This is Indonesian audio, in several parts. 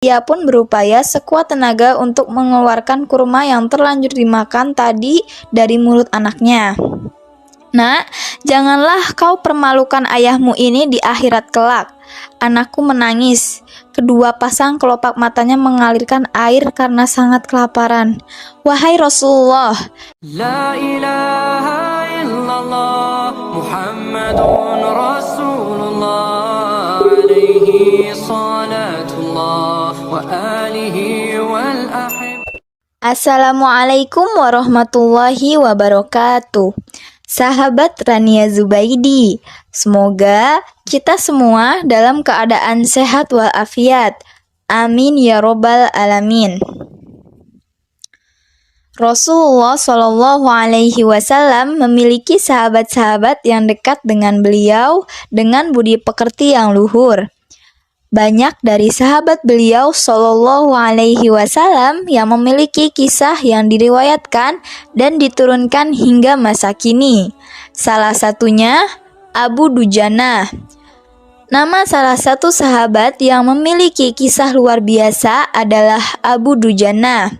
Ia pun berupaya sekuat tenaga untuk mengeluarkan kurma yang terlanjur dimakan tadi dari mulut anaknya. "Nak, janganlah kau permalukan ayahmu ini di akhirat kelak." Anakku menangis. Kedua pasang kelopak matanya mengalirkan air karena sangat kelaparan. "Wahai Rasulullah, La ilaha illallah Muhammadun Rasulullah alaihi salatullah wa alihi wal ahib." Assalamualaikum warahmatullahi wabarakatuh. Sahabat Rania Zubaidi, semoga kita semua dalam keadaan sehat walafiat. Amin ya robbal alamin. Rasulullah Shallallahu Alaihi Wasallam memiliki sahabat-sahabat yang dekat dengan beliau dengan budi pekerti yang luhur. Banyak dari sahabat beliau Shallallahu Alaihi Wasallam yang memiliki kisah yang diriwayatkan dan diturunkan hingga masa kini. Salah satunya Abu Dujana. Nama salah satu sahabat yang memiliki kisah luar biasa adalah Abu Dujana.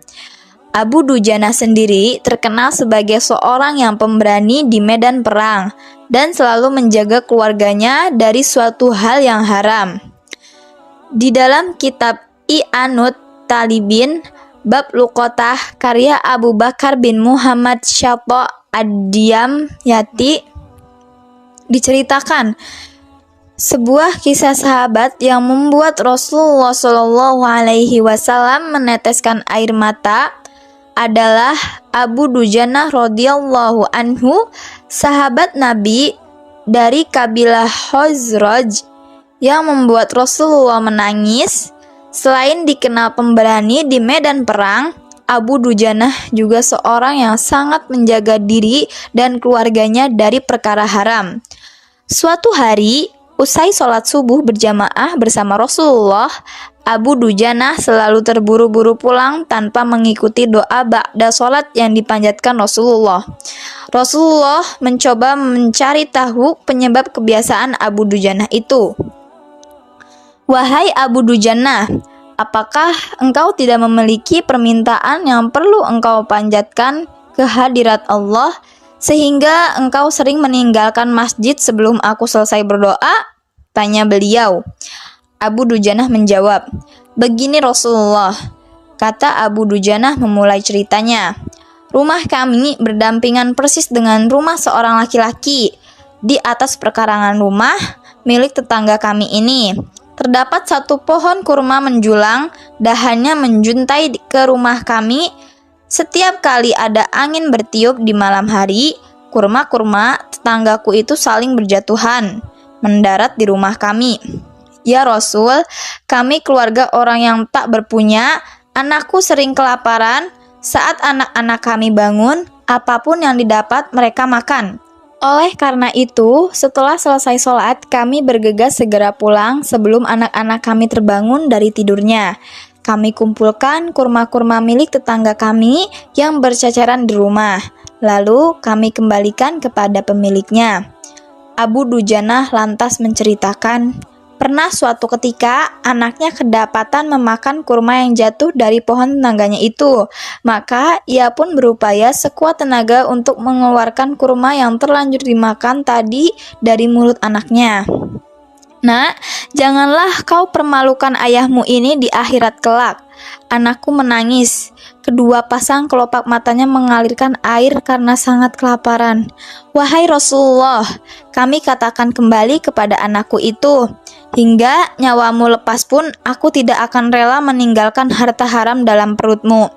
Abu Dujana sendiri terkenal sebagai seorang yang pemberani di medan perang dan selalu menjaga keluarganya dari suatu hal yang haram. Di dalam kitab I'anut Talibin bab Luqatah karya Abu Bakar bin Muhammad Syato Ad-Diyamyati diceritakan sebuah kisah sahabat yang membuat Rasulullah Shallallahu Alaihi Wasallam meneteskan air mata adalah Abu Dujana radhiyallahu anhu, sahabat Nabi dari kabilah Khazraj, yang membuat Rasulullah menangis. Selain dikenal pemberani di medan perang, Abu Dujanah juga seorang yang sangat menjaga diri dan keluarganya dari perkara haram. Suatu hari, usai sholat subuh berjamaah bersama Rasulullah, Abu Dujanah selalu terburu-buru pulang tanpa mengikuti doa ba'da sholat yang dipanjatkan Rasulullah. Rasulullah mencoba mencari tahu penyebab kebiasaan Abu Dujanah itu. "Wahai Abu Dujana, apakah engkau tidak memiliki permintaan yang perlu engkau panjatkan ke hadirat Allah sehingga engkau sering meninggalkan masjid sebelum aku selesai berdoa?" tanya beliau. Abu Dujanah menjawab, "Begini Rasulullah," kata Abu Dujanah memulai ceritanya. "Rumah kami berdampingan persis dengan rumah seorang laki-laki. Di atas perkarangan rumah milik tetangga kami ini terdapat satu pohon kurma menjulang, dahannya menjuntai ke rumah kami. Setiap kali ada angin bertiup di malam hari, kurma-kurma tetanggaku itu saling berjatuhan, mendarat di rumah kami. Ya Rasul, kami keluarga orang yang tak berpunya, anakku sering kelaparan. Saat anak-anak kami bangun, apapun yang didapat mereka makan. Oleh karena itu, setelah selesai sholat, kami bergegas segera pulang sebelum anak-anak kami terbangun dari tidurnya. Kami kumpulkan kurma-kurma milik tetangga kami yang berceceran di rumah, lalu kami kembalikan kepada pemiliknya." Abu Dujanah lantas menceritakan, pernah suatu ketika anaknya kedapatan memakan kurma yang jatuh dari pohon tetangganya itu. Maka ia pun berupaya sekuat tenaga untuk mengeluarkan kurma yang terlanjur dimakan tadi dari mulut anaknya. "Nak, janganlah kau permalukan ayahmu ini di akhirat kelak." Anakku menangis. Kedua pasang kelopak matanya mengalirkan air karena sangat kelaparan. "Wahai Rasulullah," kami katakan kembali kepada anakku itu, "hingga nyawamu lepas pun aku tidak akan rela meninggalkan harta haram dalam perutmu.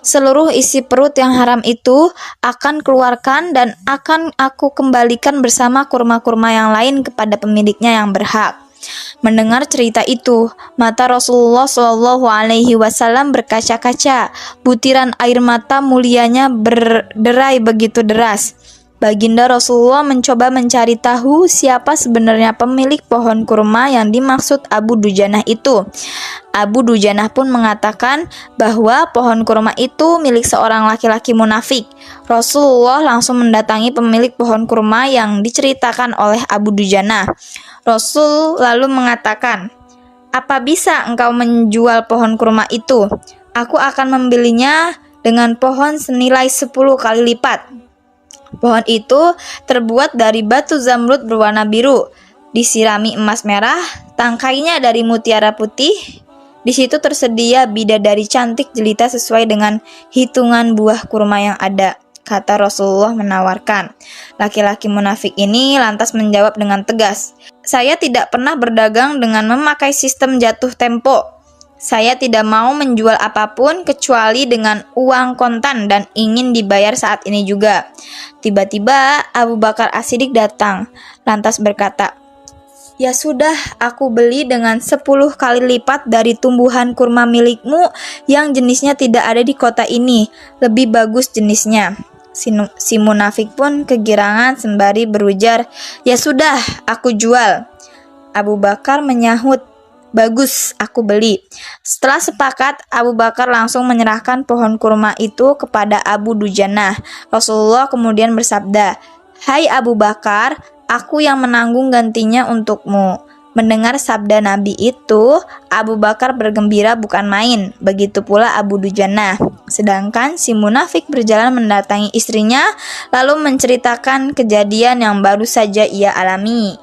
Seluruh isi perut yang haram itu akan keluarkan dan akan aku kembalikan bersama kurma-kurma yang lain kepada pemiliknya yang berhak." Mendengar cerita itu, mata Rasulullah Shallallahu Alaihi Wasallam berkaca-kaca. Butiran air mata mulianya berderai begitu deras. Baginda Rasulullah mencoba mencari tahu siapa sebenarnya pemilik pohon kurma yang dimaksud Abu Dujanah itu. Abu Dujanah pun mengatakan bahwa pohon kurma itu milik seorang laki-laki munafik. Rasulullah langsung mendatangi pemilik pohon kurma yang diceritakan oleh Abu Dujanah. Rasul lalu mengatakan, Apa bisa engkau menjual pohon kurma itu? Aku akan membelinya dengan pohon senilai 10 kali lipat. Pohon itu terbuat dari batu zamrud berwarna biru, disirami emas merah, tangkainya dari mutiara putih. Di situ tersedia bidadari cantik jelita sesuai dengan hitungan buah kurma yang ada, kata Rasulullah menawarkan. Laki-laki munafik ini lantas menjawab dengan tegas, "Saya tidak pernah berdagang dengan memakai sistem jatuh tempo. Saya tidak mau menjual apapun kecuali dengan uang kontan dan ingin dibayar saat ini juga." Tiba-tiba Abu Bakar As-Siddiq datang, lantas berkata, "Ya sudah, aku beli dengan 10 kali lipat dari tumbuhan kurma milikmu yang jenisnya tidak ada di kota ini. Lebih bagus jenisnya." Si munafik pun kegirangan sembari berujar, "Ya sudah, aku jual." Abu Bakar menyahut, "Bagus, aku beli." Setelah sepakat, Abu Bakar langsung menyerahkan pohon kurma itu kepada Abu Dujanah. Rasulullah kemudian bersabda, "Hai Abu Bakar, aku yang menanggung gantinya untukmu." Mendengar sabda Nabi itu, Abu Bakar bergembira bukan main, begitu pula Abu Dujanah. Sedangkan si munafik berjalan mendatangi istrinya, lalu menceritakan kejadian yang baru saja ia alami.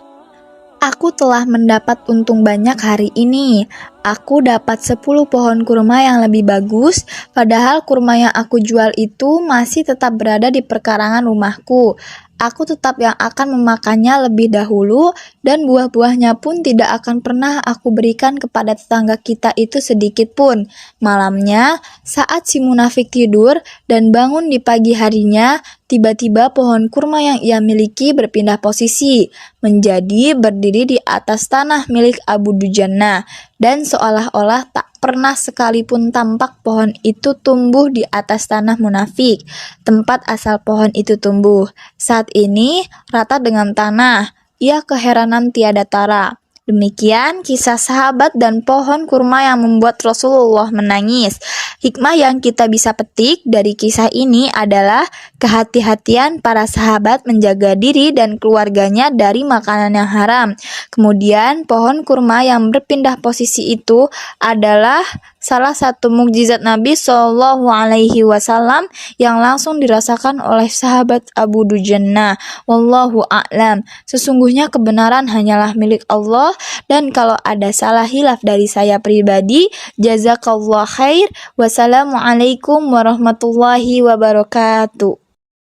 "Aku telah mendapat untung banyak hari ini. Aku dapat 10 pohon kurma yang lebih bagus, padahal kurma yang aku jual itu masih tetap berada di perkarangan rumahku. Aku tetap yang akan memakannya lebih dahulu, dan buah-buahnya pun tidak akan pernah aku berikan kepada tetangga kita itu sedikit pun." Malamnya, saat si munafik tidur dan bangun di pagi harinya, tiba-tiba pohon kurma yang ia miliki berpindah posisi, menjadi berdiri di atas tanah milik Abu Dujanah, dan seolah-olah tak pernah sekalipun tampak pohon itu tumbuh di atas tanah munafik, tempat asal pohon itu tumbuh. Saat ini rata dengan tanah, ia keheranan tiada tara. Demikian kisah sahabat dan pohon kurma yang membuat Rasulullah menangis. Hikmah yang kita bisa petik dari kisah ini adalah kehati-hatian para sahabat menjaga diri dan keluarganya dari makanan yang haram. Kemudian pohon kurma yang berpindah posisi itu adalah salah satu mukjizat Nabi Shallallahu Alaihi Wasallam yang langsung dirasakan oleh sahabat Abu Dujanah. Wallahu a'lam. Sesungguhnya kebenaran hanyalah milik Allah, dan kalau ada salah hilaf dari saya pribadi, jazakallah khair. Wassalamualaikum warahmatullahi wabarakatuh.